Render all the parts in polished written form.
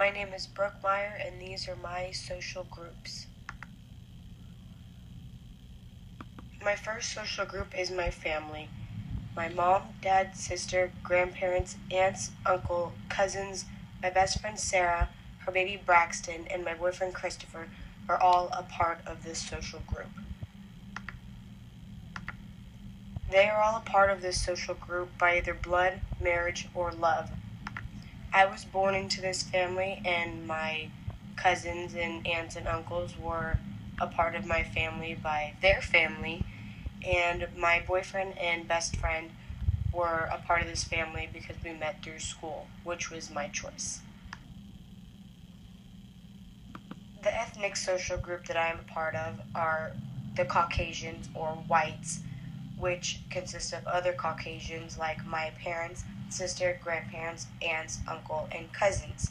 My name is Brooke Meyer, and these are my social groups. My first social group is my family. My mom, dad, sister, grandparents, aunts, uncle, cousins, my best friend Sarah, her baby Braxton, and my boyfriend Christopher are all a part of this social group. They are all a part of this social group by either blood, marriage, or love. I was born into this family, and my cousins and aunts and uncles were a part of my family by their family, and my boyfriend and best friend were a part of this family because we met through school, which was my choice. The ethnic social group that I am a part of are the Caucasians or whites, which consist of other Caucasians like my parents, sister, grandparents, aunts, uncle, and cousins.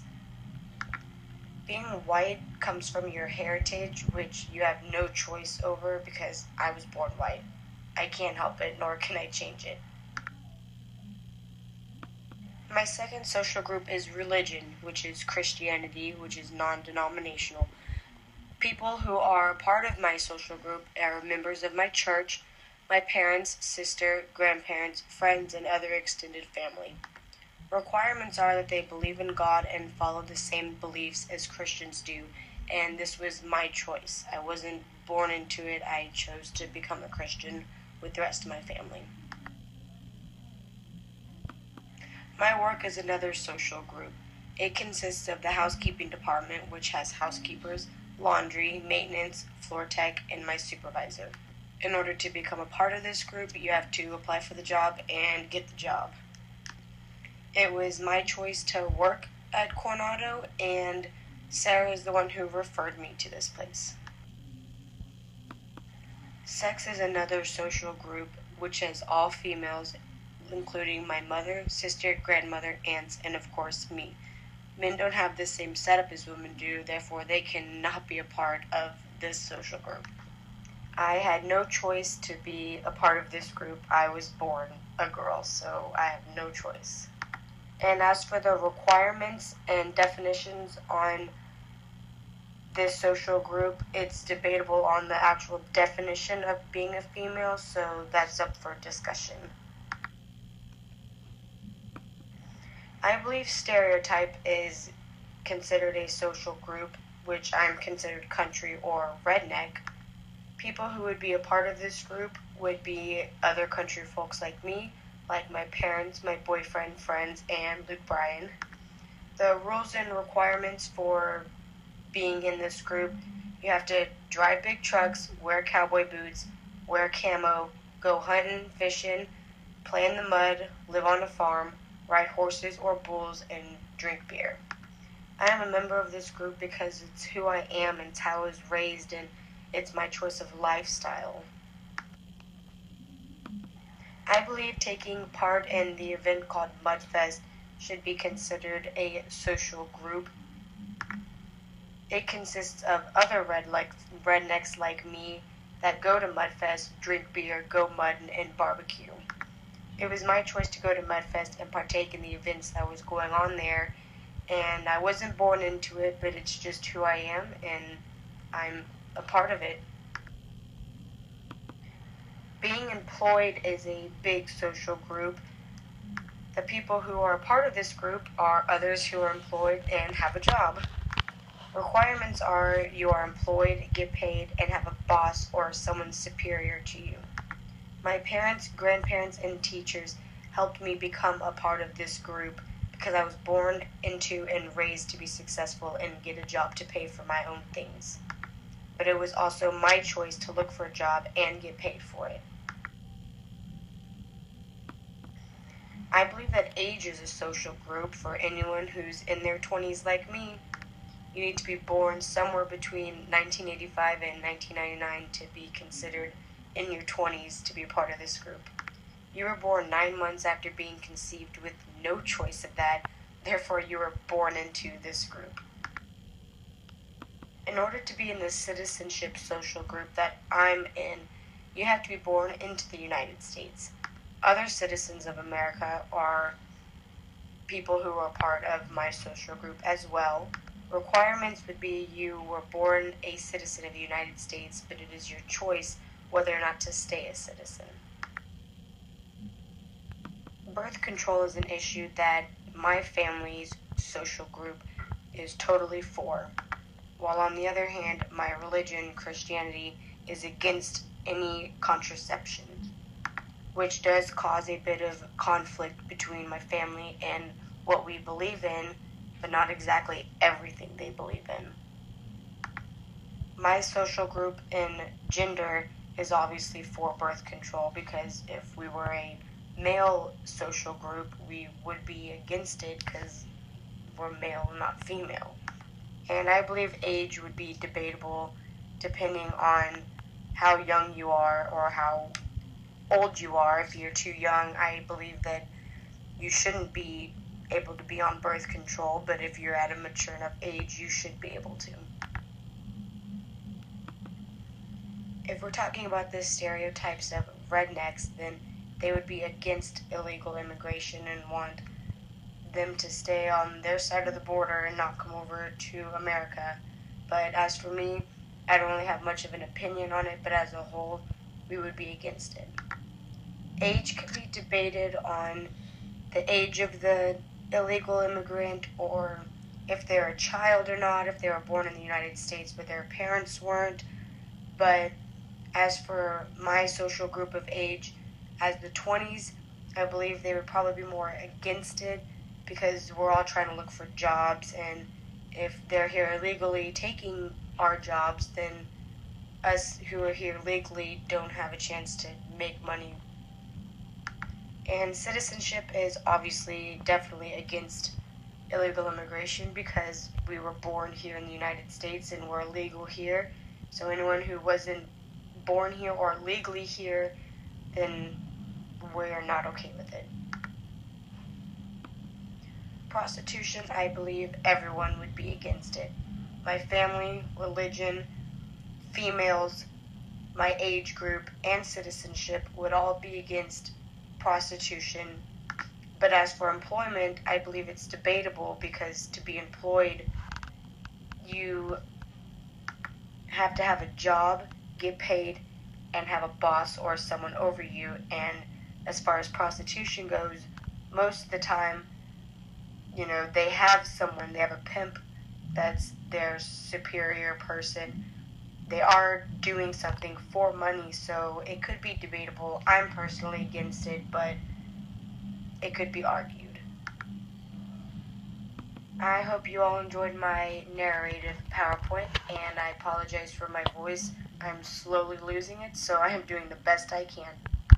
Being white comes from your heritage, which you have no choice over because I was born white. I can't help it, nor can I change it. My second social group is religion, which is Christianity, which is non-denominational. People who are a part of my social group are members of my church, my parents, sister, grandparents, friends, and other extended family. Requirements are that they believe in God and follow the same beliefs as Christians do, and this was my choice. I wasn't born into it. I chose to become a Christian with the rest of my family. My work is another social group. It consists of the housekeeping department, which has housekeepers, laundry, maintenance, floor tech, and my supervisor. In order to become a part of this group, you have to apply for the job and get the job. It was my choice to work at Coronado, and Sarah is the one who referred me to this place. Sex is another social group which has all females, including my mother, sister, grandmother, aunts, and of course me. Men don't have the same setup as women do, therefore they cannot be a part of this social group. I had no choice to be a part of this group. I was born a girl, so I have no choice. And as for the requirements and definitions on this social group, it's debatable on the actual definition of being a female, so that's up for discussion. I believe stereotype is considered a social group, which I'm considered country or redneck. People who would be a part of this group would be other country folks like me, like my parents, my boyfriend, friends, and Luke Bryan. The rules and requirements for being in this group: you have to drive big trucks, wear cowboy boots, wear camo, go hunting, fishing, play in the mud, live on a farm, ride horses or bulls, and drink beer. I am a member of this group because it's who I am and it's how I was raised, and it's my choice of lifestyle. I believe taking part in the event called Mudfest should be considered a social group. It consists of other rednecks like me that go to Mudfest, drink beer, go mudding, and barbecue. It was my choice to go to Mudfest and partake in the events that was going on there, and I wasn't born into it, but it's just who I am, and I'm a part of it. Being employed is a big social group. The people who are a part of this group are others who are employed and have a job. Requirements are you are employed, get paid, and have a boss or someone superior to you. My parents, grandparents, and teachers helped me become a part of this group because I was born into and raised to be successful and get a job to pay for my own things. But it was also my choice to look for a job and get paid for it. I believe that age is a social group for anyone who's in their 20s like me. You need to be born somewhere between 1985 and 1999 to be considered in your 20s to be a part of this group. You were born 9 months after being conceived with no choice of that, therefore you were born into this group. In order to be in the citizenship social group that I'm in, you have to be born into the United States. Other citizens of America are people who are part of my social group as well. Requirements would be you were born a citizen of the United States, but it is your choice whether or not to stay a citizen. Birth control is an issue that my family's social group is totally for, while on the other hand, my religion, Christianity, is against any contraception, which does cause a bit of conflict between my family and what we believe in, but not exactly everything they believe in. My social group in gender is obviously for birth control, because if we were a male social group, we would be against it because we're male, not female. And I believe age would be debatable depending on how young you are or how old you are. If you're too young, I believe that you shouldn't be able to be on birth control, but if you're at a mature enough age, you should be able to. If we're talking about the stereotypes of rednecks, then they would be against illegal immigration and want them to stay on their side of the border and not come over to America. But as for me, I don't really have much of an opinion on it, but as a whole, we would be against it. Age could be debated on the age of the illegal immigrant, or if they're a child or not, if they were born in the United States but their parents weren't. But as for my social group of age, as the 20s, I believe they would probably be more against it, because we're all trying to look for jobs, and if they're here illegally taking our jobs, then us who are here legally don't have a chance to make money. And citizenship is obviously definitely against illegal immigration, because we were born here in the United States and we're legal here. So anyone who wasn't born here or legally here, then we're not okay with it. Prostitution, I believe everyone would be against it. My family, religion, females, my age group, and citizenship would all be against prostitution. But as for employment, I believe it's debatable, because to be employed, you have to have a job, get paid, and have a boss or someone over you. And as far as prostitution goes, most of the time, they have someone, they have a pimp that's their superior person. They are doing something for money, so it could be debatable. I'm personally against it, but it could be argued. I hope you all enjoyed my narrative PowerPoint, and I apologize for my voice. I'm slowly losing it, so I am doing the best I can.